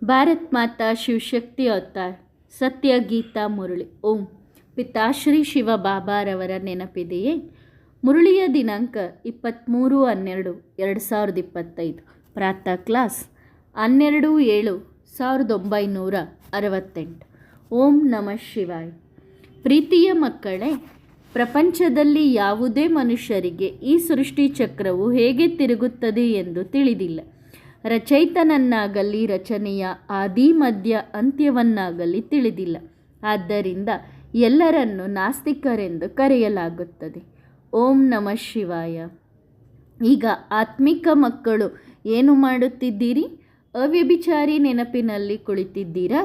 ಭಾರತ್ ಮಾತಾ Shivashakti avatar ಸತ್ಯ ಗೀತಾ ಮುರಳಿ. ಓಂ ಪಿತಾಶ್ರೀ ಶಿವ ಬಾಬಾರವರ ನೆನಪಿದೆಯೇ? ಮುರಳಿಯ ದಿನಾಂಕ 23/12/2025. ಪ್ರಾತಃ class 12/7/1968. ಓಂ ನಮಃ ಶಿವಾಯ. ಪ್ರೀತಿಯ ಮಕ್ಕಳೇ, ಪ್ರಪಂಚದಲ್ಲಿ ಯಾವುದೇ ಮನುಷ್ಯರಿಗೆ ಈ ಸೃಷ್ಟಿ ಚಕ್ರವು ಹೇಗೆ ತಿರುಗುತ್ತದೆ ಎಂದು ತಿಳಿದಿಲ್ಲ. ರಚಯಿತನನ್ನಾಗಲಿ ರಚನೆಯ ಆದಿ ಮಧ್ಯ ಅಂತ್ಯವನ್ನಾಗಲಿ ತಿಳಿದಿಲ್ಲ. ಆದ್ದರಿಂದ ಎಲ್ಲರನ್ನು ನಾಸ್ತಿಕರೆಂದು ಕರೆಯಲಾಗುತ್ತದೆ. ಓಂ ನಮಃ ಶಿವಾಯ. ಈಗ ಆತ್ಮಿಕ ಮಕ್ಕಳು ಏನು ಮಾಡುತ್ತಿದ್ದೀರಿ? ಅವ್ಯಭಿಚಾರಿ ನೆನಪಿನಲ್ಲಿ ಕುಳಿತಿದ್ದೀರಾ?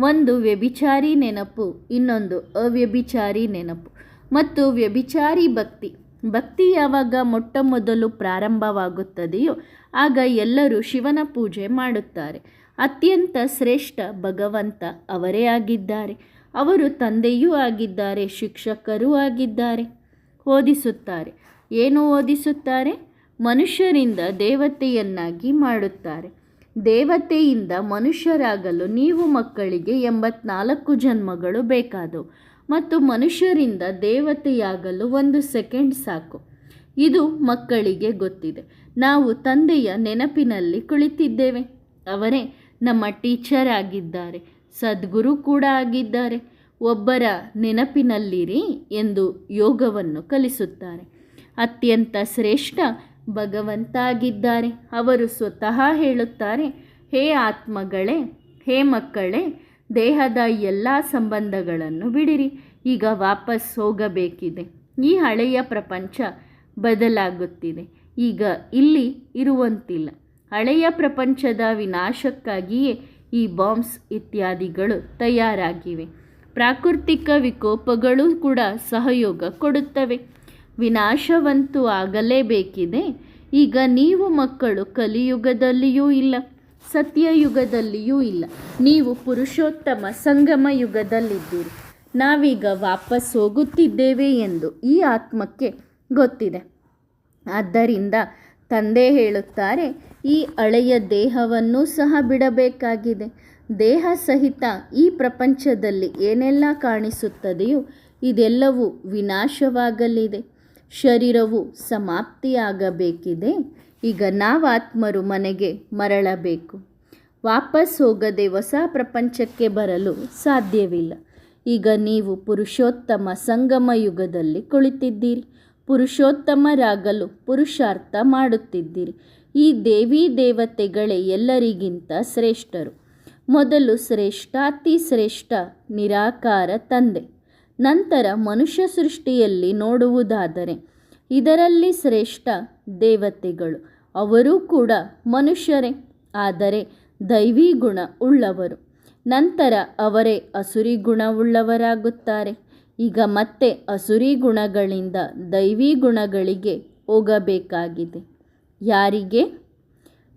ಒಂದು ವ್ಯಭಿಚಾರಿ ನೆನಪು, ಇನ್ನೊಂದು ಅವ್ಯಭಿಚಾರಿ ನೆನಪು ಮತ್ತು ವ್ಯಭಿಚಾರಿ ಭಕ್ತಿ ಯಾವಾಗ ಮೊಟ್ಟ ಮೊದಲು ಪ್ರಾರಂಭವಾಗುತ್ತದೆಯೋ ಆಗ ಎಲ್ಲರೂ ಶಿವನ ಪೂಜೆ ಮಾಡುತ್ತಾರೆ. ಅತ್ಯಂತ ಶ್ರೇಷ್ಠ ಭಗವಂತ ಅವರೇ ಆಗಿದ್ದಾರೆ. ಅವರು ತಂದೆಯೂ ಆಗಿದ್ದಾರೆ, ಶಿಕ್ಷಕರೂ ಆಗಿದ್ದಾರೆ. ಓದಿಸುತ್ತಾರೆ. ಏನು ಓದಿಸುತ್ತಾರೆ? ಮನುಷ್ಯರಿಂದ ದೇವತೆಯನ್ನಾಗಿ ಮಾಡುತ್ತಾರೆ. ದೇವತೆಯಿಂದ ಮನುಷ್ಯರಾಗಲು ನೀವು ಮಕ್ಕಳಿಗೆ 84 ಜನ್ಮಗಳು ಬೇಕಾದವು ಮತ್ತು ಮನುಷ್ಯರಿಂದ ದೇವತೆಯಾಗಲು 1 ಸೆಕೆಂಡ್ ಸಾಕು. ಇದು ಮಕ್ಕಳಿಗೆ ಗೊತ್ತಿದೆ. ನಾವು ತಂದೆಯ ನೆನಪಿನಲ್ಲಿ ಕುಳಿತಿದ್ದೇವೆ. ಅವರೇ ನಮ್ಮ ಟೀಚರ್ ಆಗಿದ್ದಾರೆ, ಸದ್ಗುರು ಕೂಡ ಆಗಿದ್ದಾರೆ. ಒಬ್ಬರ ನೆನಪಿನಲ್ಲಿರಿ ಎಂದು ಯೋಗವನ್ನು ಕಲಿಸುತ್ತಾರೆ. ಅತ್ಯಂತ ಶ್ರೇಷ್ಠ ಭಗವಂತ ಆಗಿದ್ದಾರೆ. ಅವರು ಸ್ವತಃ ಹೇಳುತ್ತಾರೆ, ಹೇ ಆತ್ಮಗಳೇ, ಹೇ ಮಕ್ಕಳೇ, ದೇಹದ ಎಲ್ಲ ಸಂಬಂಧಗಳನ್ನು ಬಿಡಿರಿ. ಈಗ ವಾಪಸ್ ಹೋಗಬೇಕಿದೆ. ಈ ಹಳೆಯ ಪ್ರಪಂಚ ಬದಲಾಗುತ್ತಿದೆ. ಈಗ ಇಲ್ಲಿ ಇರುವಂತಿಲ್ಲ. ಹಳೆಯ ಪ್ರಪಂಚದ ವಿನಾಶಕ್ಕಾಗಿಯೇ ಈ ಬಾಂಬ್ಸ್ ಇತ್ಯಾದಿಗಳು ತಯಾರಾಗಿವೆ. ಪ್ರಾಕೃತಿಕ ವಿಕೋಪಗಳು ಕೂಡ ಸಹಯೋಗ ಕೊಡುತ್ತವೆ. ವಿನಾಶವಂತೂ ಆಗಲೇಬೇಕಿದೆ. ಈಗ ನೀವು ಮಕ್ಕಳು ಕಲಿಯುಗದಲ್ಲಿಯೂ ಇಲ್ಲ, ಸತ್ಯಯುಗದಲ್ಲಿಯೂ ಇಲ್ಲ. ನೀವು ಪುರುಷೋತ್ತಮ ಸಂಗಮ ಯುಗದಲ್ಲಿದ್ದೀರಿ. ನಾವೀಗ ವಾಪಸ್ ಹೋಗುತ್ತಿದ್ದೇವೆ ಎಂದು ಈ ಆತ್ಮಕ್ಕೆ ಗೊತ್ತಿದೆ. ಆದ್ದರಿಂದ ತಂದೆ ಹೇಳುತ್ತಾರೆ, ಈ ಹಳೆಯ ದೇಹವನ್ನು ಸಹ ಬಿಡಬೇಕಾಗಿದೆ. ದೇಹ ಸಹಿತ ಈ ಪ್ರಪಂಚದಲ್ಲಿ ಏನೆಲ್ಲ ಕಾಣಿಸುತ್ತದೆಯೋ ಇದೆಲ್ಲವೂ ವಿನಾಶವಾಗಲಿದೆ. ಶರೀರವು ಸಮಾಪ್ತಿಯಾಗಬೇಕಿದೆ. ಈಗ ನಾವಾತ್ಮರು ಮನೆಗೆ ಮರಳಬೇಕು. ವಾಪಸ್ ಹೋಗದೆ ಹೊಸ ಪ್ರಪಂಚಕ್ಕೆ ಬರಲು ಸಾಧ್ಯವಿಲ್ಲ. ಈಗ ನೀವು ಪುರುಷೋತ್ತಮ ಸಂಗಮ ಯುಗದಲ್ಲಿ ಕುಳಿತಿದ್ದೀರಿ. ಪುರುಷೋತ್ತಮರಾಗಲು ಪುರುಷಾರ್ಥ ಮಾಡುತ್ತಿದ್ದೀರಿ. ಈ ದೇವಿ ದೇವತೆಗಳೇ ಎಲ್ಲರಿಗಿಂತ ಶ್ರೇಷ್ಠರು. ಮೊದಲು ಶ್ರೇಷ್ಠಾತಿ ಶ್ರೇಷ್ಠ ನಿರಾಕಾರ ತಂದೆ. ನಂತರ ಮನುಷ್ಯ ಸೃಷ್ಟಿಯಲ್ಲಿ ನೋಡುವುದಾದರೆ ಇದರಲ್ಲಿ ಶ್ರೇಷ್ಠ ದೇವತೆಗಳು. ಅವರೂ ಕೂಡ ಮನುಷ್ಯರೇ, ಆದರೆ ದೈವಿ ಗುಣ ಉಳ್ಳವರು. ನಂತರ ಅವರೇ ಅಸುರಿ ಗುಣವುಳ್ಳವರಾಗುತ್ತಾರೆ. ಈಗ ಮತ್ತೆ ಅಸುರಿ ಗುಣಗಳಿಂದ ದೈವಿ ಗುಣಗಳಿಗೆ ಹೋಗಬೇಕಾಗಿದೆ.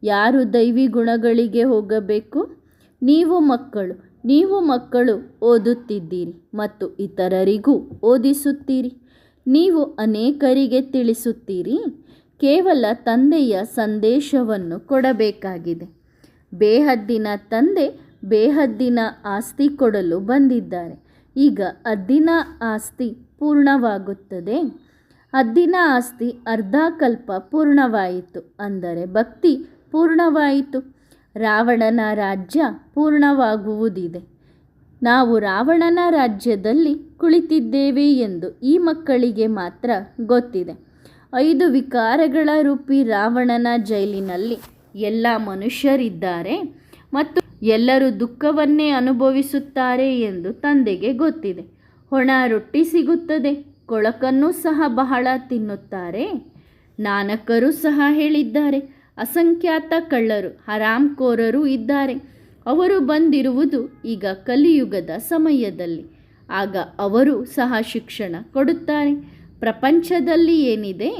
ಯಾರು ದೈವಿ ಗುಣಗಳಿಗೆ ಹೋಗಬೇಕು? ನೀವು ಮಕ್ಕಳು ಓದುತ್ತಿದ್ದೀರಿ ಮತ್ತು ಇತರರಿಗೂ ಓದಿಸುತ್ತೀರಿ. ನೀವು ಅನೇಕರಿಗೆ ತಿಳಿಸುತ್ತೀರಿ. ಕೇವಲ ತಂದೆಯ ಸಂದೇಶವನ್ನು ಕೊಡಬೇಕಾಗಿದೆ. ಬೇಹದ್ದಿನ ತಂದೆ ಬೇಹದ್ದಿನ ಆಸ್ತಿ ಕೊಡಲು ಬಂದಿದ್ದಾರೆ. ಈಗ ಅದ್ದಿನ ಆಸ್ತಿ ಪೂರ್ಣವಾಗುತ್ತದೆ. ಅದ್ದಿನ ಆಸ್ತಿ ಅರ್ಧ ಕಲ್ಪ ಪೂರ್ಣವಾಯಿತು, ಅಂದರೆ ಭಕ್ತಿ ಪೂರ್ಣವಾಯಿತು. ರಾವಣನ ರಾಜ್ಯ ಪೂರ್ಣವಾಗುವುದಿದೆ. ನಾವು ರಾವಣನ ರಾಜ್ಯದಲ್ಲಿ ಕುಳಿತಿದ್ದೇವೆ ಎಂದು ಈ ಮಕ್ಕಳಿಗೆ ಮಾತ್ರ ಗೊತ್ತಿದೆ. 5 ವಿಕಾರಗಳ ರೂಪಿ ರಾವಣನ ಜೈಲಿನಲ್ಲಿ ಎಲ್ಲ ಮನುಷ್ಯರಿದ್ದಾರೆ ಮತ್ತು ಎಲ್ಲರೂ ದುಃಖವನ್ನೇ ಅನುಭವಿಸುತ್ತಾರೆ ಎಂದು ತಂದೆಗೆ ಗೊತ್ತಿದೆ. ಒಣ ರೊಟ್ಟಿ ಸಿಗುತ್ತದೆ, ಕೊಳಕನ್ನು ಸಹ ಬಹಳ ತಿನ್ನುತ್ತಾರೆ. ನಾನಕರು ಸಹ ಹೇಳಿದ್ದಾರೆ, ಅಸಂಖ್ಯಾತ ಕಳ್ಳರು ಹರಾಮ್ಖೋರರು ಇದ್ದಾರೆ. ಅವರು ಬಂದಿರುವುದು ಈಗ ಕಲಿಯುಗದ ಸಮಯದಲ್ಲಿ. ಆಗ ಅವರು ಸಹ ಶಿಕ್ಷಣ ಕೊಡುತ್ತಾರೆ. ಪ್ರಪಂಚದಲ್ಲಿ ಏನಿದೆ?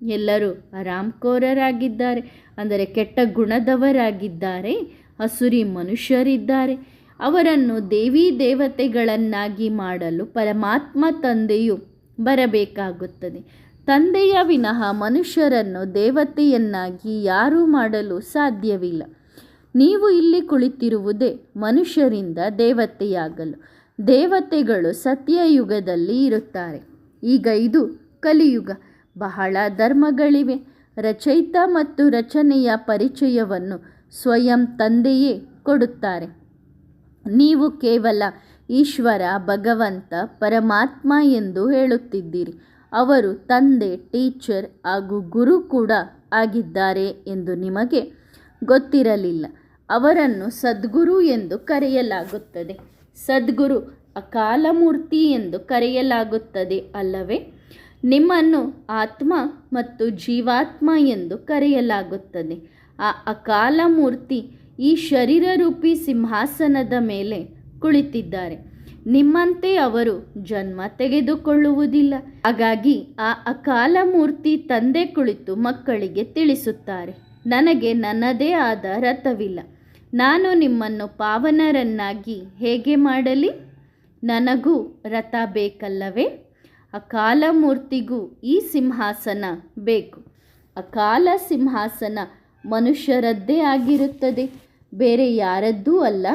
ಎಲ್ಲರೂ ಹರಾಮ್ಖೋರರಾಗಿದ್ದಾರೆ, ಅಂದರೆ ಕೆಟ್ಟ ಗುಣದವರಾಗಿದ್ದಾರೆ. ಅಸುರಿ ಮನುಷ್ಯರಿದ್ದಾರೆ. ಅವರನ್ನು ದೇವಿ ದೇವತೆಗಳನ್ನಾಗಿ ಮಾಡಲು ಪರಮಾತ್ಮ ತಂದೆಯು ಬರಬೇಕಾಗುತ್ತದೆ. ತಂದೆಯ ವಿನಃ ಮನುಷ್ಯರನ್ನು ದೇವತೆಯನ್ನಾಗಿ ಯಾರೂ ಮಾಡಲು ಸಾಧ್ಯವಿಲ್ಲ. ನೀವು ಇಲ್ಲಿ ಕುಳಿತಿರುವುದೇ ಮನುಷ್ಯರಿಂದ ದೇವತೆಯಾಗಲು. ದೇವತೆಗಳು ಸತ್ಯಯುಗದಲ್ಲಿ ಇರುತ್ತಾರೆ. ಈಗ ಇದು ಕಲಿಯುಗ. ಬಹಳ ಧರ್ಮಗಳಿವೆ. ರಚಯಿತ ಮತ್ತು ರಚನೆಯ ಪರಿಚಯವನ್ನು ಸ್ವಯಂ ತಂದೆಯೇ ಕೊಡುತ್ತಾರೆ. ನೀವು ಕೇವಲ ಈಶ್ವರ, ಭಗವಂತ, ಪರಮಾತ್ಮ ಎಂದು ಹೇಳುತ್ತಿದ್ದೀರಿ. ಅವರು ತಂದೆ, ಟೀಚರ್ ಹಾಗೂ ಗುರು ಕೂಡ ಆಗಿದ್ದಾರೆ ಎಂದು ನಿಮಗೆ ಗೊತ್ತಿರಲಿಲ್ಲ. ಅವರನ್ನು ಸದ್ಗುರು ಎಂದು ಕರೆಯಲಾಗುತ್ತದೆ. ಸದ್ಗುರು ಅಕಾಲಮೂರ್ತಿ ಎಂದು ಕರೆಯಲಾಗುತ್ತದೆ ಅಲ್ಲವೇ? ನಿಮ್ಮನ್ನು ಆತ್ಮ ಮತ್ತು ಜೀವಾತ್ಮ ಎಂದು ಕರೆಯಲಾಗುತ್ತದೆ. ಆ ಅಕಾಲಮೂರ್ತಿ ಈ ಶರೀರರೂಪಿ ಸಿಂಹಾಸನದ ಮೇಲೆ ಕುಳಿತಿದ್ದಾರೆ. ನಿಮ್ಮಂತೆ ಅವರು ಜನ್ಮ ತೆಗೆದುಕೊಳ್ಳುವುದಿಲ್ಲ. ಹಾಗಾಗಿ ಆ ಅಕಾಲಮೂರ್ತಿ ತಂದೆ ಕುಳಿತು ಮಕ್ಕಳಿಗೆ ತಿಳಿಸುತ್ತಾರೆ, ನನಗೆ ನನ್ನದೇ ಆದ ರಥವಿಲ್ಲ. ನಾನು ನಿಮ್ಮನ್ನು ಪಾವನರನ್ನಾಗಿ ಹೇಗೆ ಮಾಡಲಿ? ನನಗೂ ರಥ ಬೇಕಲ್ಲವೇ? ಅಕಾಲಮೂರ್ತಿಗೂ ಈ ಸಿಂಹಾಸನ ಬೇಕು. ಅಕಾಲ ಸಿಂಹಾಸನ ಮನುಷ್ಯರದ್ದೇ ಆಗಿರುತ್ತದೆ, ಬೇರೆ ಯಾರದ್ದೂ ಅಲ್ಲ.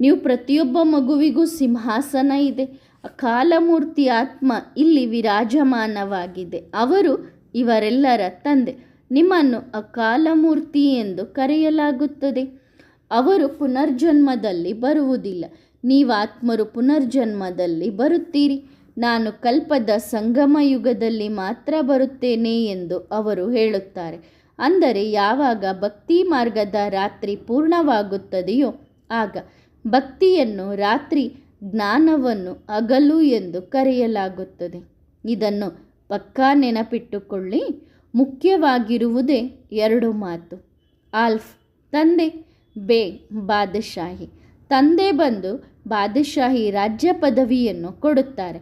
ನೀವು ಪ್ರತಿಯೊಬ್ಬ ಮಗುವಿಗೂ ಸಿಂಹಾಸನ ಇದೆ. ಅಕಾಲಮೂರ್ತಿ ಆತ್ಮ ಇಲ್ಲಿ ವಿರಾಜಮಾನವಾಗಿದೆ. ಅವರು ಇವರೆಲ್ಲರ ತಂದೆ. ನಿಮ್ಮನ್ನು ಅಕಾಲಮೂರ್ತಿ ಎಂದು ಕರೆಯಲಾಗುತ್ತದೆ. ಅವರು ಪುನರ್ಜನ್ಮದಲ್ಲಿ ಬರುವುದಿಲ್ಲ. ನೀವಾತ್ಮರು ಪುನರ್ಜನ್ಮದಲ್ಲಿ ಬರುತ್ತೀರಿ. ನಾನು ಕಲ್ಪದ ಸಂಗಮ ಯುಗದಲ್ಲಿ ಮಾತ್ರ ಬರುತ್ತೇನೆ ಎಂದು ಅವರು ಹೇಳುತ್ತಾರೆ. ಅಂದರೆ ಯಾವಾಗ ಭಕ್ತಿ ಮಾರ್ಗದ ರಾತ್ರಿ ಪೂರ್ಣವಾಗುತ್ತದೆಯೋ ಆಗ ಭಕ್ತಿಯನ್ನು ರಾತ್ರಿ, ಜ್ಞಾನವನ್ನು ಹಗಲು ಎಂದು ಕರೆಯಲಾಗುತ್ತದೆ. ಇದನ್ನು ಪಕ್ಕಾ ನೆನಪಿಟ್ಟುಕೊಳ್ಳಿ. ಮುಖ್ಯವಾಗಿರುವುದೇ 2 ಮಾತು. ಆಲ್ಫ್ ತಂದೆ, ಬೇ ಬಾದಶಾಹಿ. ತಂದೆ ಬಂದು ಬಾದಶಾಹಿ ರಾಜ್ಯ ಪದವಿಯನ್ನು ಕೊಡುತ್ತಾರೆ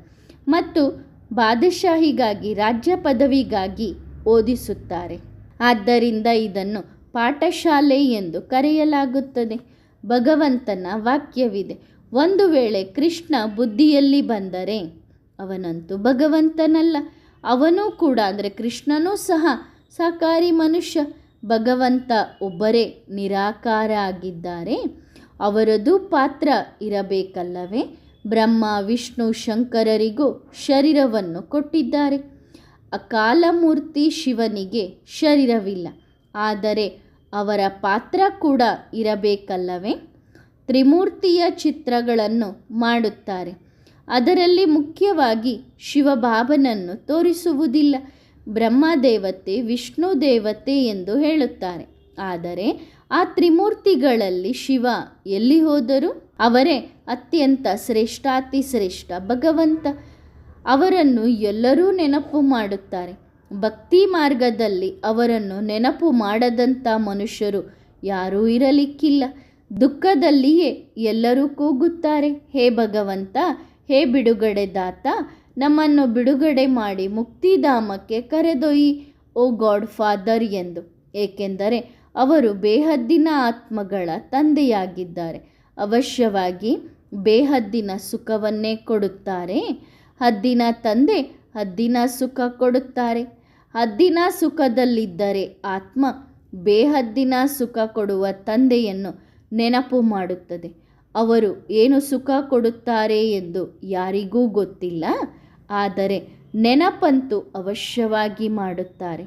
ಮತ್ತು ಬಾದಶಾಹಿಗಾಗಿ ರಾಜ್ಯ ಪದವಿಗಾಗಿ ಓದಿಸುತ್ತಾರೆ. ಆದ್ದರಿಂದ ಇದನ್ನು ಪಾಠಶಾಲೆ ಎಂದು ಕರೆಯಲಾಗುತ್ತದೆ. ಭಗವಂತನ ವಾಕ್ಯವಿದೆ, ಒಂದು ವೇಳೆ ಕೃಷ್ಣ ಬುದ್ಧಿಯಲ್ಲಿ ಬಂದರೆ ಅವನಂತೂ ಭಗವಂತನಲ್ಲ. ಅವನೂ ಕೂಡ ಅಂದರೆ ಕೃಷ್ಣನೂ ಸಹ ಸಾಕಾರಿ ಮನುಷ್ಯ. ಭಗವಂತ ಒಬ್ಬರೇ ನಿರಾಕಾರ ಆಗಿದ್ದಾರೆ. ಅವರದ್ದು ಪಾತ್ರ ಇರಬೇಕಲ್ಲವೇ? ಬ್ರಹ್ಮ, ವಿಷ್ಣು, ಶಂಕರರಿಗೂ ಶರೀರವನ್ನು ಕೊಟ್ಟಿದ್ದಾರೆ. ಅಕಾಲಮೂರ್ತಿ ಶಿವನಿಗೆ ಶರೀರವಿಲ್ಲ, ಆದರೆ ಅವರ ಪಾತ್ರ ಕೂಡ ಇರಬೇಕಲ್ಲವೇ? ತ್ರಿಮೂರ್ತಿಯ ಚಿತ್ರಗಳನ್ನು ಮಾಡುತ್ತಾರೆ. ಅದರಲ್ಲಿ ಮುಖ್ಯವಾಗಿ ಶಿವಬಾಬನನ್ನು ತೋರಿಸುವುದಿಲ್ಲ. ಬ್ರಹ್ಮದೇವತೆ, ವಿಷ್ಣು ದೇವತೆ ಎಂದು ಹೇಳುತ್ತಾರೆ. ಆದರೆ ಆ ತ್ರಿಮೂರ್ತಿಗಳಲ್ಲಿ ಶಿವ ಎಲ್ಲಿ ಹೋದರು? ಅವರೇ ಅತ್ಯಂತ ಶ್ರೇಷ್ಠಾತಿ ಶ್ರೇಷ್ಠ ಭಗವಂತ. ಅವರನ್ನು ಎಲ್ಲರೂ ನೆನಪು ಮಾಡುತ್ತಾರೆ. ಭಕ್ತಿ ಮಾರ್ಗದಲ್ಲಿ ಅವರನ್ನು ನೆನಪು ಮಾಡದಂಥ ಮನುಷ್ಯರು ಯಾರೂ ಇರಲಿಕ್ಕಿಲ್ಲ. ದುಃಖದಲ್ಲಿಯೇ ಎಲ್ಲರೂ ಕೂಗುತ್ತಾರೆ, ಹೇ ಭಗವಂತ, ಹೇ ಬಿಡುಗಡೆದಾತ, ನಮ್ಮನ್ನು ಬಿಡುಗಡೆ ಮಾಡಿ ಮುಕ್ತಿಧಾಮಕ್ಕೆ ಕರೆದೊಯ್ಯಿ, ಓ ಗಾಡ್ ಫಾದರ್ ಎಂದು. ಏಕೆಂದರೆ ಅವರು ಬೇಹದ್ದಿನ ಆತ್ಮಗಳ ತಂದೆಯಾಗಿದ್ದಾರೆ. ಅವಶ್ಯವಾಗಿ ಬೇಹದ್ದಿನ ಸುಖವನ್ನೇ ಕೊಡುತ್ತಾರೆ. ಹದ್ದಿನ ತಂದೆ ಹದ್ದಿನ ಸುಖ ಕೊಡುತ್ತಾರೆ. ಹದ್ದಿನ ಸುಖದಲ್ಲಿದ್ದರೆ ಆತ್ಮ ಬೇಹದ್ದಿನ ಸುಖ ಕೊಡುವ ತಂದೆಯನ್ನು ನೆನಪು ಮಾಡುತ್ತದೆ. ಅವರು ಏನು ಸುಖ ಕೊಡುತ್ತಾರೆ ಎಂದು ಯಾರಿಗೂ ಗೊತ್ತಿಲ್ಲ, ಆದರೆ ನೆನಪಂತೂ ಅವಶ್ಯವಾಗಿ ಮಾಡುತ್ತಾರೆ.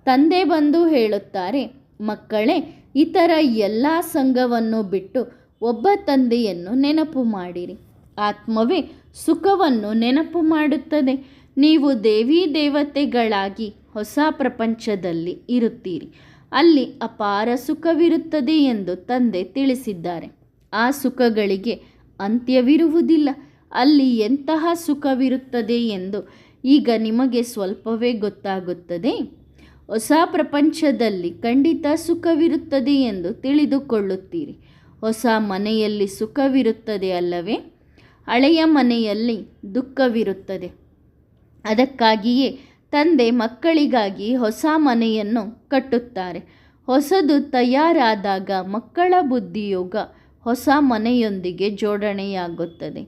ತಂದೆ ಬಂದು ಹೇಳುತ್ತಾರೆ, ಮಕ್ಕಳೇ, ಇತರ ಎಲ್ಲ ಸಂಘವನ್ನು ಬಿಟ್ಟು ಒಬ್ಬ ತಂದೆಯನ್ನು ನೆನಪು ಮಾಡಿರಿ. ಆತ್ಮವೇ ಸುಖವನ್ನು ನೆನಪು ಮಾಡುತ್ತದೆ. ನೀವು ದೇವಿ ದೇವತೆಗಳಾಗಿ ಹೊಸ ಪ್ರಪಂಚದಲ್ಲಿ ಇರುತ್ತೀರಿ. ಅಲ್ಲಿ ಅಪಾರ ಸುಖವಿರುತ್ತದೆ ಎಂದು ತಂದೆ ತಿಳಿಸಿದ್ದಾರೆ. ಆ ಸುಖಗಳಿಗೆ ಅಂತ್ಯವಿರುವುದಿಲ್ಲ. ಅಲ್ಲಿ ಎಂತಹ ಸುಖವಿರುತ್ತದೆ ಎಂದು ಈಗ ನಿಮಗೆ ಸ್ವಲ್ಪವೇ ಗೊತ್ತಾಗುತ್ತದೆ. ಹೊಸ ಪ್ರಪಂಚದಲ್ಲಿ ಖಂಡಿತ ಸುಖವಿರುತ್ತದೆ ಎಂದು ತಿಳಿದುಕೊಳ್ಳುತ್ತೀರಿ. ಹೊಸ ಮನೆಯಲ್ಲಿ ಸುಖವಿರುತ್ತದೆ ಅಲ್ಲವೇ? ಹಳೆಯ ಮನೆಯಲ್ಲಿ ದುಃಖವಿರುತ್ತದೆ. ಅದಕ್ಕಾಗಿಯೇ ತಂದೆ ಮಕ್ಕಳಿಗಾಗಿ ಹೊಸ ಮನೆಯನ್ನು ಕಟ್ಟುತ್ತಾರೆ. ಹೊಸದು ತಯಾರಾದಾಗ ಮಕ್ಕಳ ಬುದ್ಧಿಯೋಗ ಹೊಸ ಮನೆಯೊಂದಿಗೆ ಜೋಡಣೆಯಾಗುತ್ತದೆ.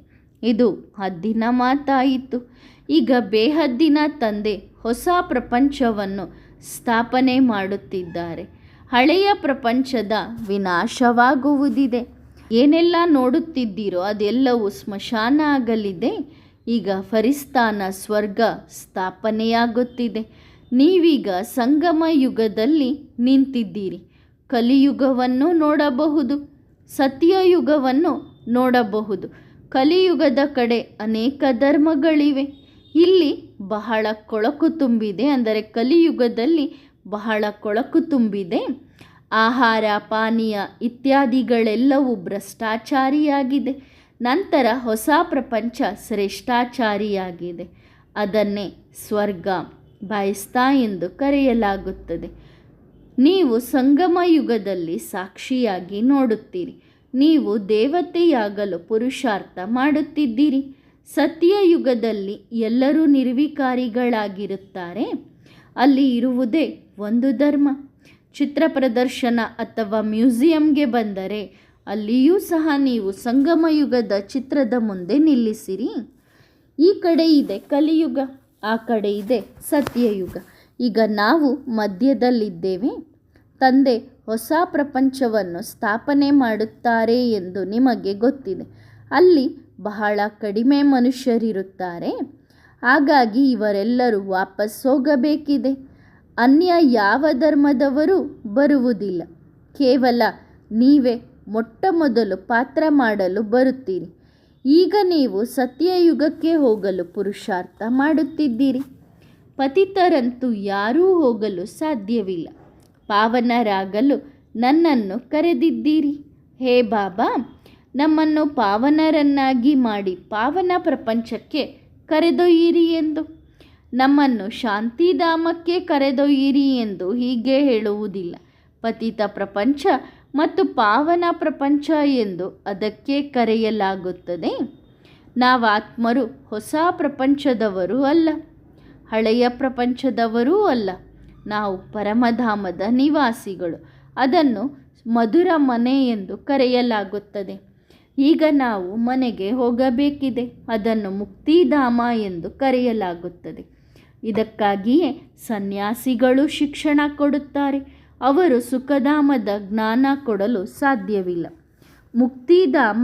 ಇದು ಹದ್ದಿನ ಮಾತಾಯಿತು. ಈಗ ಬೇಹದ್ದಿನ ತಂದೆ ಹೊಸ ಪ್ರಪಂಚವನ್ನು ಸ್ಥಾಪನೆ ಮಾಡುತ್ತಿದ್ದಾರೆ. ಹಳೆಯ ಪ್ರಪಂಚದ ವಿನಾಶವಾಗುವುದಿದೆ. ಏನೆಲ್ಲ ನೋಡುತ್ತಿದ್ದೀರೋ ಅದೆಲ್ಲವೂ ಸ್ಮಶಾನ ಆಗಲಿದೆ. ಈಗ ಫರಿಸ್ತಾನ ಸ್ವರ್ಗ ಸ್ಥಾಪನೆಯಾಗುತ್ತಿದೆ. ನೀವೀಗ ಸಂಗಮ ಯುಗದಲ್ಲಿ ನಿಂತಿದ್ದೀರಿ. ಕಲಿಯುಗವನ್ನು ನೋಡಬಹುದು, ಸತ್ಯಯುಗವನ್ನು ನೋಡಬಹುದು. ಕಲಿಯುಗದ ಕಡೆ ಅನೇಕ ಧರ್ಮಗಳಿವೆ. ಇಲ್ಲಿ ಬಹಳ ಕೊಳಕು ತುಂಬಿದೆ, ಅಂದರೆ ಕಲಿಯುಗದಲ್ಲಿ ಬಹಳ ಕೊಳಕು ತುಂಬಿದೆ. ಆಹಾರ ಪಾನೀಯ ಇತ್ಯಾದಿಗಳೆಲ್ಲವೂ ಭ್ರಷ್ಟಾಚಾರಿಯಾಗಿದೆ. ನಂತರ ಹೊಸ ಪ್ರಪಂಚ ಶ್ರೇಷ್ಠಾಚಾರಿಯಾಗಿದೆ. ಅದನ್ನೇ ಸ್ವರ್ಗ ಬಾಯಿಸ್ತಾ ಎಂದು ಕರೆಯಲಾಗುತ್ತದೆ. ನೀವು ಸಂಗಮ ಯುಗದಲ್ಲಿ ಸಾಕ್ಷಿಯಾಗಿ ನೋಡುತ್ತೀರಿ. ನೀವು ದೇವತೆಯಾಗಲು ಪುರುಷಾರ್ಥ ಮಾಡುತ್ತಿದ್ದೀರಿ. ಸತ್ಯಯುಗದಲ್ಲಿ ಎಲ್ಲರೂ ನಿರ್ವಿಕಾರಿಗಳಾಗಿರುತ್ತಾರೆ. ಅಲ್ಲಿ ಇರುವುದೇ ಒಂದು ಧರ್ಮ. ಚಿತ್ರ ಪ್ರದರ್ಶನ ಅಥವಾ ಮ್ಯೂಸಿಯಂಗೆ ಬಂದರೆ ಅಲ್ಲಿಯೂ ಸಹ ನೀವು ಸಂಗಮ ಯುಗದ ಚಿತ್ರದ ಮುಂದೆ ನಿಲ್ಲಿಸಿರಿ. ಈ ಕಡೆ ಇದೆ ಕಲಿಯುಗ, ಆ ಕಡೆ ಇದೆ ಸತ್ಯಯುಗ. ಈಗ ನಾವು ಮಧ್ಯದಲ್ಲಿದ್ದೇವೆ. ತಂದೆ ಹೊಸ ಪ್ರಪಂಚವನ್ನು ಸ್ಥಾಪನೆ ಮಾಡುತ್ತಾರೆ ಎಂದು ನಿಮಗೆ ಗೊತ್ತಿದೆ. ಅಲ್ಲಿ ಬಹಳ ಕಡಿಮೆ ಮನುಷ್ಯರಿರುತ್ತಾರೆ. ಹಾಗಾಗಿ ಇವರೆಲ್ಲರೂ ವಾಪಸ್ ಹೋಗಬೇಕಿದೆ. ಅನ್ಯ ಯಾವ ಧರ್ಮದವರೂ ಬರುವುದಿಲ್ಲ. ಕೇವಲ ನೀವೇ ಮೊಟ್ಟ ಮೊದಲು ಪಾತ್ರ ಮಾಡಲು ಬರುತ್ತೀರಿ. ಈಗ ನೀವು ಸತ್ಯಯುಗಕ್ಕೆ ಹೋಗಲು ಪುರುಷಾರ್ಥ ಮಾಡುತ್ತಿದ್ದೀರಿ. ಪತಿತರಂತೂ ಯಾರೂ ಹೋಗಲು ಸಾಧ್ಯವಿಲ್ಲ. ಪಾವನರಾಗಲು ನನ್ನನ್ನು ಕರೆದಿದ್ದೀರಿ. ಹೇ ಬಾಬಾ, ನಮ್ಮನ್ನು ಪಾವನರನ್ನಾಗಿ ಮಾಡಿ ಪಾವನ ಪ್ರಪಂಚಕ್ಕೆ ಕರೆದೊಯ್ಯಿರಿ ಎಂದು. ನಮ್ಮನ್ನು ಶಾಂತಿಧಾಮಕ್ಕೆ ಕರೆದೊಯ್ಯಿರಿ ಎಂದು ಹೀಗೆ ಹೇಳುವುದಿಲ್ಲ. ಪತಿತ ಪ್ರಪಂಚ ಮತ್ತು ಪಾವನ ಪ್ರಪಂಚ ಎಂದು ಅದಕ್ಕೆ ಕರೆಯಲಾಗುತ್ತದೆ. ನಾವಾತ್ಮರು ಹೊಸ ಪ್ರಪಂಚದವರೂ ಅಲ್ಲ, ಹಳೆಯ ಪ್ರಪಂಚದವರೂ ಅಲ್ಲ. ನಾವು ಪರಮಧಾಮದ ನಿವಾಸಿಗಳು. ಅದನ್ನು ಮಧುರ ಮನೆ ಎಂದು ಕರೆಯಲಾಗುತ್ತದೆ. ಈಗ ನಾವು ಮನೆಗೆ ಹೋಗಬೇಕಿದೆ. ಅದನ್ನು ಮುಕ್ತಿಧಾಮ ಎಂದು ಕರೆಯಲಾಗುತ್ತದೆ. ಇದಕ್ಕಾಗಿಯೇ ಸನ್ಯಾಸಿಗಳು ಶಿಕ್ಷಣ ಕೊಡುತ್ತಾರೆ. ಅವರು ಸುಖಧಾಮದ ಜ್ಞಾನ ಕೊಡಲು ಸಾಧ್ಯವಿಲ್ಲ. ಮುಕ್ತಿಧಾಮ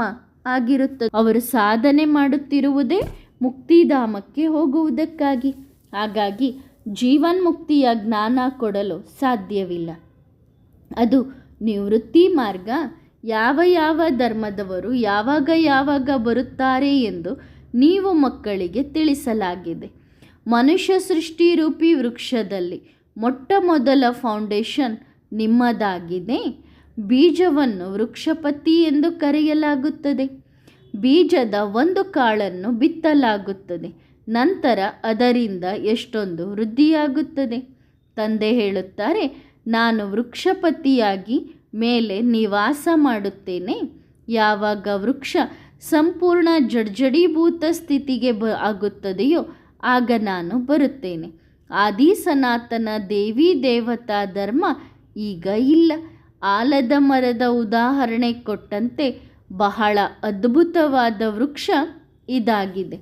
ಆಗಿರುತ್ತದೆ. ಅವರು ಸಾಧನೆ ಮಾಡುತ್ತಿರುವುದೇ ಮುಕ್ತಿಧಾಮಕ್ಕೆ ಹೋಗುವುದಕ್ಕಾಗಿ. ಹಾಗಾಗಿ ಜೀವನ್ಮುಕ್ತಿಯ ಜ್ಞಾನ ಕೊಡಲು ಸಾಧ್ಯವಿಲ್ಲ. ಅದು ನಿವೃತ್ತಿ ಮಾರ್ಗ. ಯಾವ ಯಾವ ಧರ್ಮದವರು ಯಾವಾಗ ಬರುತ್ತಾರೆ ಎಂದು ನೀವು ಮಕ್ಕಳಿಗೆ ತಿಳಿಸಲಾಗಿದೆ. ಮನುಷ್ಯ ಸೃಷ್ಟಿ ರೂಪಿ ವೃಕ್ಷದಲ್ಲಿ ಮೊಟ್ಟ ಮೊದಲ ಫೌಂಡೇಶನ್ ನಿಮ್ಮದಾಗಿದೆ. ಬೀಜವನ್ನು ವೃಕ್ಷಪತಿ ಎಂದು ಕರೆಯಲಾಗುತ್ತದೆ. ಬೀಜದ ಒಂದು ಕಾಳನ್ನು ಬಿತ್ತಲಾಗುತ್ತದೆ. ನಂತರ ಅದರಿಂದ ಎಷ್ಟೊಂದು ವೃದ್ಧಿಯಾಗುತ್ತದೆ. ತಂದೆ ಹೇಳುತ್ತಾರೆ, ನಾನು ವೃಕ್ಷಪತಿಯಾಗಿ ಮೇಲೆ ನಿವಾಸ ಮಾಡುತ್ತೇನೆ. ಯಾವಾಗ ವೃಕ್ಷ ಸಂಪೂರ್ಣ ಜಡ್ಜಡೀಭೂತ ಸ್ಥಿತಿಗೆ ಆಗುತ್ತದೆಯೋ ಆಗ ನಾನು ಬರುತ್ತೇನೆ. ಆದಿ ಸನಾತನ ದೇವಿ ದೇವತಾ ಧರ್ಮ ಈಗ ಇಲ್ಲ. ಆಲದ ಮರದ ಉದಾಹರಣೆ ಕೊಟ್ಟಂತೆ ಬಹಳ ಅದ್ಭುತವಾದ ವೃಕ್ಷ ಇದಾಗಿದೆ.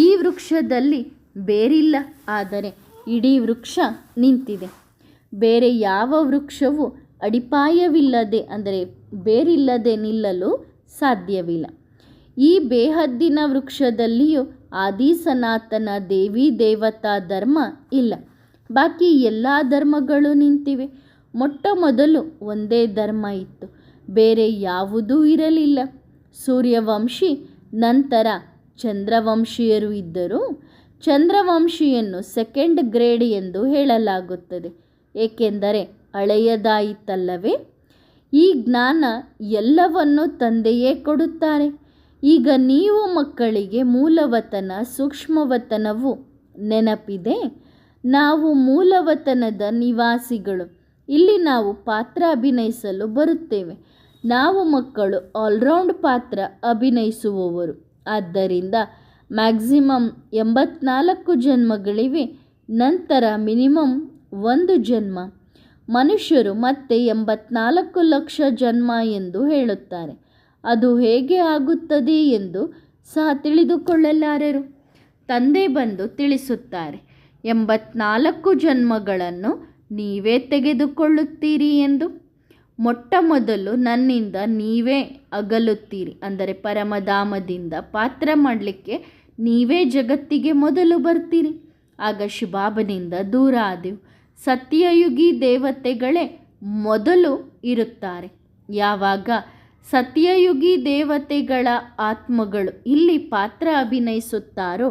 ಈ ವೃಕ್ಷದಲ್ಲಿ ಬೇರಿಲ್ಲ, ಆದರೆ ಇಡೀ ವೃಕ್ಷ ನಿಂತಿದೆ. ಬೇರೆ ಯಾವ ವೃಕ್ಷವೂ ಅಡಿಪಾಯವಿಲ್ಲದೆ, ಅಂದರೆ ಬೇರಿಲ್ಲದೆ ನಿಲ್ಲಲು ಸಾಧ್ಯವಿಲ್ಲ. ಈ ಬೇಹದ್ದಿನ ವೃಕ್ಷದಲ್ಲಿಯೂ ಆದಿ ಸನಾತನ ದೇವಿ ದೇವತಾ ಧರ್ಮ ಇಲ್ಲ. ಬಾಕಿ ಎಲ್ಲ ಧರ್ಮಗಳು ನಿಂತಿವೆ. ಮೊಟ್ಟ ಮೊದಲು ಒಂದೇ ಧರ್ಮ ಇತ್ತು, ಬೇರೆ ಯಾವುದೂ ಇರಲಿಲ್ಲ. ಸೂರ್ಯವಂಶಿ, ನಂತರ ಚಂದ್ರವಂಶೀಯರು ಇದ್ದರು. ಚಂದ್ರವಂಶಿಯನ್ನು ಸೆಕೆಂಡ್ ಗ್ರೇಡ್ ಎಂದು ಹೇಳಲಾಗುತ್ತದೆ, ಏಕೆಂದರೆ ಹಳೆಯದಾಯಿತಲ್ಲವೇ. ಈ ಜ್ಞಾನ ಎಲ್ಲವನ್ನೂ ತಂದೆಯೇ ಕೊಡುತ್ತಾರೆ. ಈಗ ನೀವು ಮಕ್ಕಳಿಗೆ ಮೂಲವತನ ಸೂಕ್ಷ್ಮವತನವು ನೆನಪಿದೆ. ನಾವು ಮೂಲವತನದ ನಿವಾಸಿಗಳು. ಇಲ್ಲಿ ನಾವು ಪಾತ್ರ ಅಭಿನಯಿಸಲು ಬರುತ್ತೇವೆ. ನಾವು ಮಕ್ಕಳು ಆಲ್ರೌಂಡ್ ಪಾತ್ರ ಅಭಿನಯಿಸುವವರು. ಆದ್ದರಿಂದ ಮ್ಯಾಕ್ಸಿಮಮ್ 84 ಜನ್ಮಗಳಿವೆ. ನಂತರ ಮಿನಿಮಮ್ 1 ಜನ್ಮ. ಮನುಷ್ಯರು ಮತ್ತೆ 84 ಲಕ್ಷ ಜನ್ಮ ಎಂದು ಹೇಳುತ್ತಾರೆ. ಅದು ಹೇಗೆ ಆಗುತ್ತದೆ ಎಂದು ಸಹ ತಿಳಿದುಕೊಳ್ಳಲಾರರು. ತಂದೆ ಬಂದು ತಿಳಿಸುತ್ತಾರೆ, 84 ಜನ್ಮಗಳನ್ನು ನೀವೇ ತೆಗೆದುಕೊಳ್ಳುತ್ತೀರಿ ಎಂದು. ಮೊಟ್ಟ ಮೊದಲು ನನ್ನಿಂದ ನೀವೇ ಅಗಲುತ್ತೀರಿ, ಅಂದರೆ ಪರಮಧಾಮದಿಂದ ಪಾತ್ರ ಮಾಡಲಿಕ್ಕೆ ನೀವೇ ಜಗತ್ತಿಗೆ ಮೊದಲು ಬರ್ತೀರಿ. ಆಗ ಶಿವಬಾಬನಿಂದ ದೂರ ಆದೆವು. ಸತ್ಯಯುಗಿ ದೇವತೆಗಳೇ ಮೊದಲು ಇರುತ್ತಾರೆ. ಯಾವಾಗ ಸತ್ಯಯುಗಿ ದೇವತೆಗಳ ಆತ್ಮಗಳು ಇಲ್ಲಿ ಪಾತ್ರ ಅಭಿನಯಿಸುತ್ತಾರೋ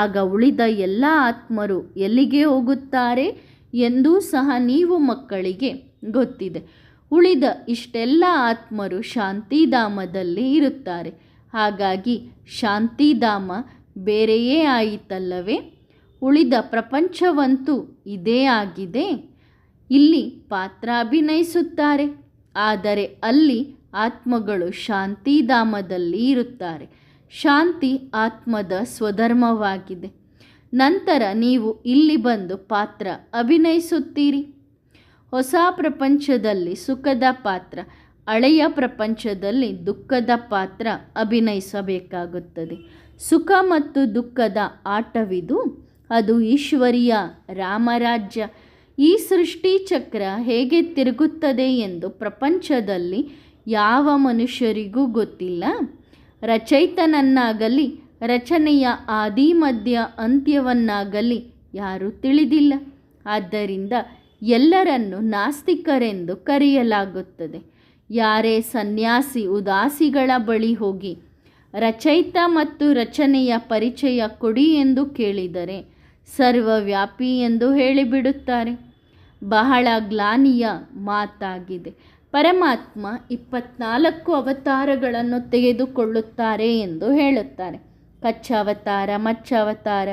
ಆಗ ಉಳಿದ ಎಲ್ಲ ಆತ್ಮರು ಎಲ್ಲಿಗೆ ಹೋಗುತ್ತಾರೆ ಎಂದೂ ಸಹ ನೀವು ಮಕ್ಕಳಿಗೆ ಗೊತ್ತಿದೆ. ಉಳಿದ ಇಷ್ಟೆಲ್ಲ ಆತ್ಮರು ಶಾಂತಿಧಾಮದಲ್ಲಿ ಇರುತ್ತಾರೆ. ಹಾಗಾಗಿ ಶಾಂತಿಧಾಮ ಬೇರೆಯೇ ಆಯಿತಲ್ಲವೇ? ಉಳಿದ ಪ್ರಪಂಚವಂತೂ ಇದೇ ಆಗಿದೆ. ಇಲ್ಲಿ ಪಾತ್ರ ಅಭಿನಯಿಸುತ್ತಾರೆ, ಆದರೆ ಅಲ್ಲಿ ಆತ್ಮಗಳು ಶಾಂತಿಧಾಮದಲ್ಲಿ ಇರುತ್ತಾರೆ. ಶಾಂತಿ ಆತ್ಮದ ಸ್ವಧರ್ಮವಾಗಿದೆ. ನಂತರ ನೀವು ಇಲ್ಲಿ ಬಂದು ಪಾತ್ರ ಅಭಿನಯಿಸುತ್ತೀರಿ. ಹೊಸ ಪ್ರಪಂಚದಲ್ಲಿ ಸುಖದ ಪಾತ್ರ, ಹಳೆಯ ಪ್ರಪಂಚದಲ್ಲಿ ದುಃಖದ ಪಾತ್ರ ಅಭಿನಯಿಸಬೇಕಾಗುತ್ತದೆ. ಸುಖ ಮತ್ತು ದುಃಖದ ಆಟವಿದು. ಅದು ಈಶ್ವರೀಯ ರಾಮರಾಜ್ಯ. ಈ ಸೃಷ್ಟಿ ಚಕ್ರ ಹೇಗೆ ತಿರುಗುತ್ತದೆ ಎಂದು ಪ್ರಪಂಚದಲ್ಲಿ ಯಾವ ಮನುಷ್ಯರಿಗೂ ಗೊತ್ತಿಲ್ಲ. ರಚಯಿತನನ್ನಾಗಲಿ ರಚನೆಯ ಆದಿ ಮಧ್ಯ ಅಂತ್ಯವನ್ನಾಗಲಿ ಯಾರೂ ತಿಳಿದಿಲ್ಲ. ಆದ್ದರಿಂದ ಎಲ್ಲರನ್ನು ನಾಸ್ತಿಕರೆಂದು ಕರೆಯಲಾಗುತ್ತದೆ. ಯಾರೇ ಸನ್ಯಾಸಿ ಉದಾಸಿಗಳ ಬಳಿ ಹೋಗಿ ರಚಯಿತ ಮತ್ತು ರಚನೆಯ ಪರಿಚಯ ಕೊಡಿ ಎಂದು ಕೇಳಿದರೆ ಸರ್ವವ್ಯಾಪಿ ಎಂದು ಹೇಳಿಬಿಡುತ್ತಾರೆ. ಬಹಳ ಗ್ಲಾನಿಯ ಮಾತಾಗಿದೆ. ಪರಮಾತ್ಮ 24 ಅವತಾರಗಳನ್ನು ತೆಗೆದುಕೊಳ್ಳುತ್ತಾರೆ ಎಂದು ಹೇಳುತ್ತಾರೆ. ಕಚ್ಚ ಅವತಾರ, ಮಚ್ಚ ಅವತಾರ,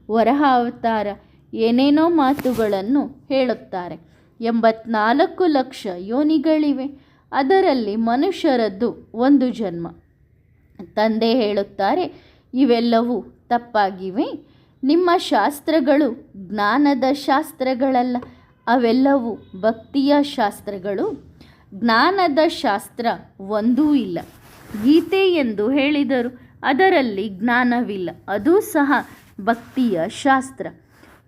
ವರಹ ಅವತಾರ, ಏನೇನೋ ಮಾತುಗಳನ್ನು ಹೇಳುತ್ತಾರೆ. 84 ಲಕ್ಷ ಯೋನಿಗಳಿವೆ. ಅದರಲ್ಲಿ ಮನುಷ್ಯರದ್ದು 1 ಜನ್ಮ. ತಂದೆ ಹೇಳುತ್ತಾರೆ, ಇವೆಲ್ಲವೂ ತಪ್ಪಾಗಿವೆ. ನಿಮ್ಮ ಶಾಸ್ತ್ರಗಳು ಜ್ಞಾನದ ಶಾಸ್ತ್ರಗಳಲ್ಲ, ಅವೆಲ್ಲವೂ ಭಕ್ತಿಯ ಶಾಸ್ತ್ರಗಳು. ಜ್ಞಾನದ ಶಾಸ್ತ್ರ ಒಂದೂ ಇಲ್ಲ. ಗೀತೆ ಎಂದು ಹೇಳಿದರು, ಅದರಲ್ಲಿ ಜ್ಞಾನವಿಲ್ಲ. ಅದು ಸಹ ಭಕ್ತಿಯ ಶಾಸ್ತ್ರ.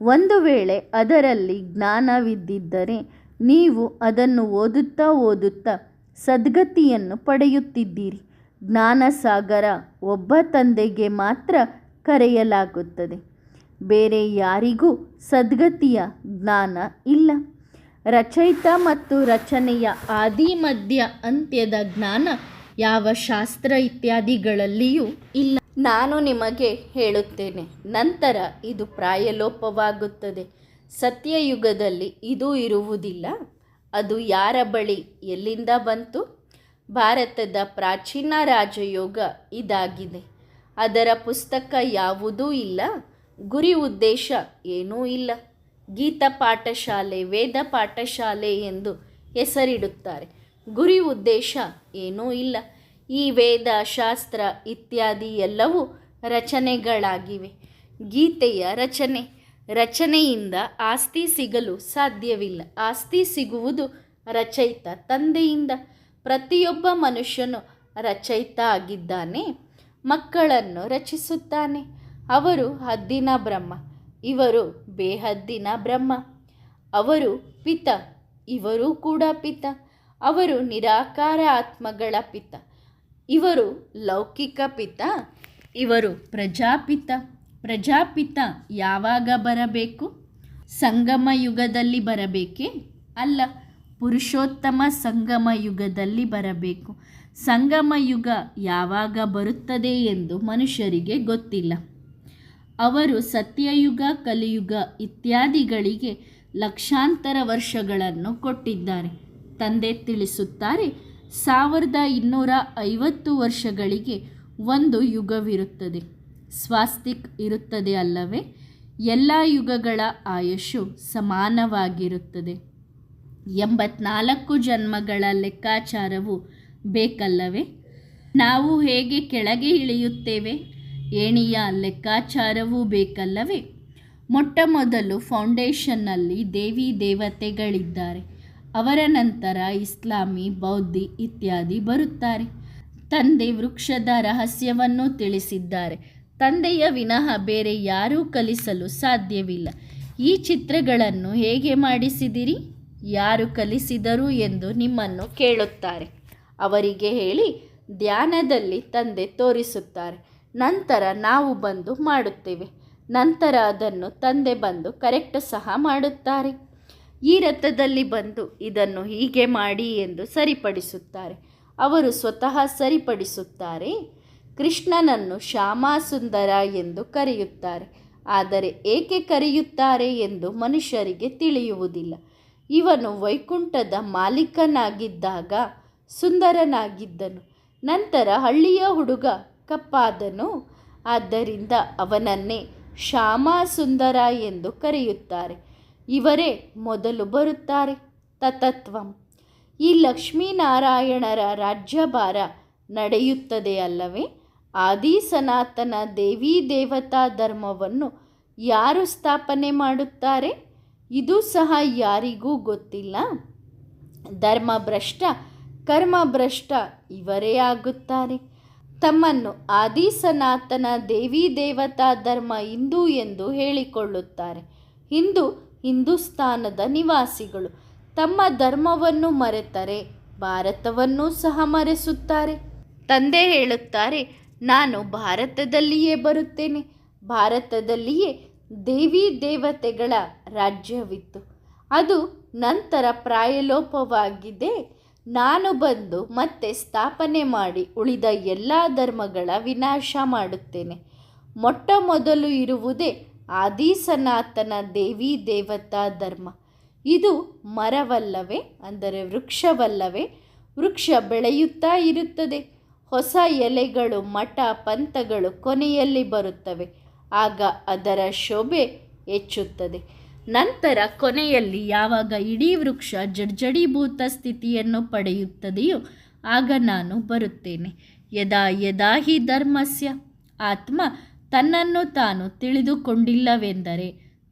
ಒಂದು ವೇಳೆ ಅದರಲ್ಲಿ ಜ್ಞಾನವಿದ್ದಿದ್ದರೆ ನೀವು ಅದನ್ನು ಓದುತ್ತಾ ಓದುತ್ತಾ ಸದ್ಗತಿಯನ್ನು ಪಡೆಯುತ್ತಿದ್ದೀರಿ. ಜ್ಞಾನಸಾಗರ ಒಬ್ಬ ತಂದೆಗೆ ಮಾತ್ರ ಕರೆಯಲಾಗುತ್ತದೆ. ಬೇರೆ ಯಾರಿಗೂ ಸದ್ಗತಿಯ ಜ್ಞಾನ ಇಲ್ಲ. ರಚಯಿತ ಮತ್ತು ರಚನೆಯ ಆದಿ ಮಧ್ಯ ಅಂತ್ಯದ ಜ್ಞಾನ ಯಾವ ಶಾಸ್ತ್ರ ಇತ್ಯಾದಿಗಳಲ್ಲಿಯೂ ಇಲ್ಲ. ನಾನು ನಿಮಗೆ ಹೇಳುತ್ತೇನೆ, ನಂತರ ಇದು ಪ್ರಾಯಲೋಪವಾಗುತ್ತದೆ. ಸತ್ಯಯುಗದಲ್ಲಿ ಇದು ಇರುವುದಿಲ್ಲ. ಅದು ಯಾರ ಬಳಿ ಎಲ್ಲಿಂದ ಬಂತು? ಭಾರತದ ಪ್ರಾಚೀನ ರಾಜಯೋಗ ಇದಾಗಿದೆ. ಅದರ ಪುಸ್ತಕ ಯಾವುದೂ ಇಲ್ಲ. ಗುರಿ ಉದ್ದೇಶ ಏನೂ ಇಲ್ಲ. ಗೀತಾ ಪಾಠಶಾಲೆ, ವೇದ ಪಾಠಶಾಲೆ ಎಂದು ಹೆಸರಿಡುತ್ತಾರೆ. ಗುರಿ ಉದ್ದೇಶ ಏನೂ ಇಲ್ಲ. ಈ ವೇದ ಶಾಸ್ತ್ರ ಇತ್ಯಾದಿ ಎಲ್ಲವೂ ರಚನೆಗಳಾಗಿವೆ. ಗೀತೆಯ ರಚನೆಯಿಂದ ಆಸ್ತಿ ಸಿಗಲು ಸಾಧ್ಯವಿಲ್ಲ. ಆಸ್ತಿ ಸಿಗುವುದು ರಚಯಿತ ತಂದೆಯಿಂದ. ಪ್ರತಿಯೊಬ್ಬ ಮನುಷ್ಯನು ರಚಯಿತ ಆಗಿದ್ದಾನೆ. ಮಕ್ಕಳನ್ನು ರಚಿಸುತ್ತಾನೆ. ಅವರು ಹದ್ದಿನ ಬ್ರಹ್ಮ, ಇವರು ಬೇಹದ್ದಿನ ಬ್ರಹ್ಮ. ಅವರು ಪಿತ, ಇವರು ಕೂಡ ಪಿತ. ಅವರು ನಿರಾಕಾರ ಆತ್ಮಗಳ ಪಿತ. ಇವರು ಲೌಕಿಕ ಪಿತ, ಇವರು ಪ್ರಜಾಪಿತ. ಪ್ರಜಾಪಿತ ಯಾವಾಗ ಬರಬೇಕು? ಸಂಗಮ ಯುಗದಲ್ಲಿ ಬರಬೇಕೇ? ಅಲ್ಲ, ಪುರುಷೋತ್ತಮ ಸಂಗಮ ಯುಗದಲ್ಲಿ ಬರಬೇಕು. ಸಂಗಮ ಯುಗ ಯಾವಾಗ ಬರುತ್ತದೆ ಎಂದು ಮನುಷ್ಯರಿಗೆ ಗೊತ್ತಿಲ್ಲ. ಅವರು ಸತ್ಯಯುಗ, ಕಲಿಯುಗ ಇತ್ಯಾದಿಗಳಿಗೆ ಲಕ್ಷಾಂತರ ವರ್ಷಗಳನ್ನು ಕೊಟ್ಟಿದ್ದಾರೆ. ತಂದೆ ತಿಳಿಸುತ್ತಾರೆ, 1250 ವರ್ಷಗಳಿಗೆ ಒಂದು ಯುಗವಿರುತ್ತದೆ. ಸ್ವಾಸ್ತಿಕ್ ಇರುತ್ತದೆ ಅಲ್ಲವೇ? ಎಲ್ಲ ಯುಗಗಳ ಆಯುಷು ಸಮಾನವಾಗಿರುತ್ತದೆ. 84 ಜನ್ಮಗಳ ಲೆಕ್ಕಾಚಾರವು ಬೇಕಲ್ಲವೇ? ನಾವು ಹೇಗೆ ಕೆಳಗೆ ಇಳಿಯುತ್ತೇವೆ? ಏಣಿಯ ಲೆಕ್ಕಾಚಾರವೂ ಬೇಕಲ್ಲವೇ? ಮೊಟ್ಟ ಮೊದಲು ಫೌಂಡೇಶನ್ನಲ್ಲಿ ದೇವಿ ದೇವತೆಗಳಿದ್ದಾರೆ. ಅವರ ನಂತರ ಇಸ್ಲಾಮಿ, ಬೌದ್ಧಿ ಇತ್ಯಾದಿ ಬರುತ್ತಾರೆ. ತಂದೆ ವೃಕ್ಷದ ರಹಸ್ಯವನ್ನು ತಿಳಿಸಿದ್ದಾರೆ. ತಂದೆಯ ವಿನಃ ಬೇರೆ ಯಾರೂ ಕಲಿಸಲು ಸಾಧ್ಯವಿಲ್ಲ. ಈ ಚಿತ್ರಗಳನ್ನು ಹೇಗೆ ಮಾಡಿಸಿದಿರಿ? ಯಾರು ಕಲಿಸಿದರು ಎಂದು ನಿಮ್ಮನ್ನು ಕೇಳುತ್ತಾರೆ. ಅವರಿಗೆ ಹೇಳಿ ಧ್ಯಾನದಲ್ಲಿ ತಂದೆ ತೋರಿಸುತ್ತಾರೆ. ನಂತರ ನಾವು ಬಂದು ಮಾಡುತ್ತೇವೆ. ನಂತರ ಅದನ್ನು ತಂದೆ ಬಂದು ಕರೆಕ್ಟ್ ಸಹ ಮಾಡುತ್ತಾರೆ. ಈ ರಥದಲ್ಲಿ ಬಂದು ಇದನ್ನು ಹೀಗೆ ಮಾಡಿ ಎಂದು ಸರಿಪಡಿಸುತ್ತಾರೆ. ಅವರು ಸ್ವತಃ ಸರಿಪಡಿಸುತ್ತಾರೆ. ಕೃಷ್ಣನನ್ನು ಶ್ಯಾಮಸುಂದರ ಎಂದು ಕರೆಯುತ್ತಾರೆ. ಆದರೆ ಏಕೆ ಕರೆಯುತ್ತಾರೆ ಎಂದು ಮನುಷ್ಯರಿಗೆ ತಿಳಿಯುವುದಿಲ್ಲ. ಇವನು ವೈಕುಂಠದ ಮಾಲೀಕನಾಗಿದ್ದಾಗ ಸುಂದರನಾಗಿದ್ದನು. ನಂತರ ಹಳ್ಳಿಯ ಹುಡುಗ ಕಪ್ಪಾದನು. ಆದ್ದರಿಂದ ಅವನನ್ನೇ ಶ್ಯಾಮಸುಂದರ ಎಂದು ಕರೆಯುತ್ತಾರೆ. ಇವರೇ ಮೊದಲು ಬರುತ್ತಾರೆ. ತತತ್ವಂ. ಈ ಲಕ್ಷ್ಮೀನಾರಾಯಣರ ರಾಜ್ಯಭಾರ ನಡೆಯುತ್ತದೆ ಅಲ್ಲವೇ? ಆದಿ ಸನಾತನ ದೇವಿ ದೇವತಾ ಧರ್ಮವನ್ನು ಯಾರು ಸ್ಥಾಪನೆ ಮಾಡುತ್ತಾರೆ? ಇದು ಸಹ ಯಾರಿಗೂ ಗೊತ್ತಿಲ್ಲ. ಧರ್ಮಭ್ರಷ್ಟ ಕರ್ಮಭ್ರಷ್ಟ ಇವರೇ ಆಗುತ್ತಾರೆ. ತಮ್ಮನ್ನು ಆದಿ ಸನಾತನ ದೇವಿ ದೇವತಾ ಧರ್ಮ ಹಿಂದೂ ಎಂದು ಹೇಳಿಕೊಳ್ಳುತ್ತಾರೆ. ಹಿಂದೂಸ್ತಾನದ ನಿವಾಸಿಗಳು ತಮ್ಮ ಧರ್ಮವನ್ನು ಮರೆತರೆ ಭಾರತವನ್ನು ಸಹ ಮರೆಸುತ್ತಾರೆ. ತಂದೆ ಹೇಳುತ್ತಾರೆ, ನಾನು ಭಾರತದಲ್ಲಿಯೇ ಬರುತ್ತೇನೆ. ಭಾರತದಲ್ಲಿಯೇ ದೇವಿ ದೇವತೆಗಳ ರಾಜ್ಯವಿತ್ತು. ಅದು ನಂತರ ಪ್ರಾಯಲೋಪವಾಗಿದೆ. ನಾನು ಬಂದು ಮತ್ತೆ ಸ್ಥಾಪನೆ ಮಾಡಿ ಉಳಿದ ಎಲ್ಲ ಧರ್ಮಗಳ ವಿನಾಶ ಮಾಡುತ್ತೇನೆ. ಮೊಟ್ಟ ಮೊದಲು ಇರುವುದೇ ಆದಿ ಸನಾತನ ದೇವಿ ದೇವತಾ ಧರ್ಮ. ಇದು ಮರವಲ್ಲವೇ, ಅಂದರೆ ವೃಕ್ಷವಲ್ಲವೇ? ವೃಕ್ಷ ಬೆಳೆಯುತ್ತಾ ಇರುತ್ತದೆ. ಹೊಸ ಎಲೆಗಳು, ಮಠ ಪಂಥಗಳು ಕೊನೆಯಲ್ಲಿ ಬರುತ್ತವೆ. ಆಗ ಅದರ ಶೋಭೆ ಹೆಚ್ಚುತ್ತದೆ. ನಂತರ ಕೊನೆಯಲ್ಲಿ ಯಾವಾಗ ಇಡೀ ವೃಕ್ಷ ಜಡ್ಜಡೀಭೂತ ಸ್ಥಿತಿಯನ್ನು ಪಡೆಯುತ್ತದೆಯೋ ಆಗ ನಾನು ಬರುತ್ತೇನೆ. ಯದಾ ಯದಾ ಹಿ ಧರ್ಮಸ್ಯ. ಆತ್ಮ ತನ್ನನ್ನು ತಾನು ತಿಳಿದುಕೊಂಡಿಲ್ಲವೆಂದರೆ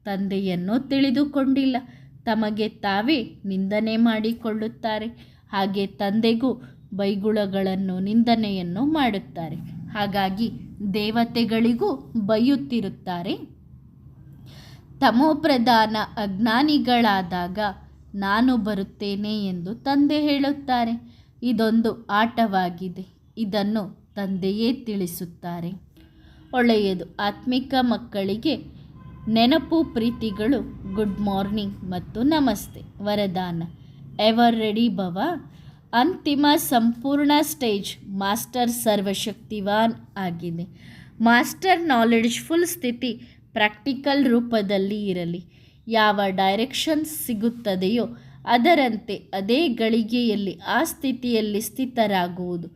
ತಂದೆಯನ್ನು ತಿಳಿದುಕೊಂಡಿಲ್ಲ. ತಮಗೆ ತಾವೇ ನಿಂದನೆ ಮಾಡಿಕೊಳ್ಳುತ್ತಾರೆ. ಹಾಗೆ ತಂದೆಗೂ ಬೈಗುಳಗಳನ್ನು ನಿಂದನೆಯನ್ನು ಮಾಡುತ್ತಾರೆ. ಹಾಗಾಗಿ ದೇವತೆಗಳಿಗೂ ಬೈಯುತ್ತಿರುತ್ತಾರೆ. ತಮೋಪ್ರಧಾನ ಅಜ್ಞಾನಿಗಳಾದಾಗ ನಾನು ಬರುತ್ತೇನೆ ಎಂದು ತಂದೆ ಹೇಳುತ್ತಾರೆ. ಇದೊಂದು ಆಟವಾಗಿದೆ. ಇದನ್ನು ತಂದೆಯೇ ತಿಳಿಸುತ್ತಾರೆ. ಒಳ್ಳೆಯದು. ಆತ್ಮಿಕ ಮಕ್ಕಳಿಗೆ ನೆನಪು ಪ್ರೀತಿಗಳು. ಗುಡ್ ಮಾರ್ನಿಂಗ್ ಮತ್ತು ನಮಸ್ತೆ. ವರದಾನ: ಎವರ್ ರೆಡಿ ಭವ. ಅಂತಿಮ ಸಂಪೂರ್ಣ ಸ್ಟೇಜ್ ಮಾಸ್ಟರ್ ಸರ್ವಶಕ್ತಿವಾನ್ ಆಗಿದೆ. ಮಾಸ್ಟರ್ ನಾಲೆಡ್ಜ್ಫುಲ್ ಸ್ಥಿತಿ ಪ್ರಾಕ್ಟಿಕಲ್ ರೂಪದಲ್ಲಿ ಇರಲಿ. ಯಾವ ಡೈರೆಕ್ಷನ್ಸ್ ಸಿಗುತ್ತದೆಯೋ ಅದರಂತೆ ಅದೇ ಗಳಿಗೆಯಲ್ಲಿ ಆ ಸ್ಥಿತಿಯಲ್ಲಿ ಸ್ಥಿತರಾಗುವುದು.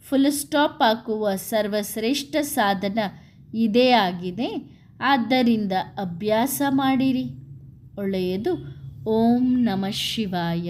ಫುಲ್ ಸ್ಟಾಪ್ ಹಾಕುವ ಸರ್ವಶ್ರೇಷ್ಠ ಸಾಧನ ಇದೇ ಆಗಿದೆ. ಆದ್ದರಿಂದ ಅಭ್ಯಾಸ ಮಾಡಿರಿ. ಒಳ್ಳೆಯದು. ಓಂ ನಮಃ ಶಿವಾಯ.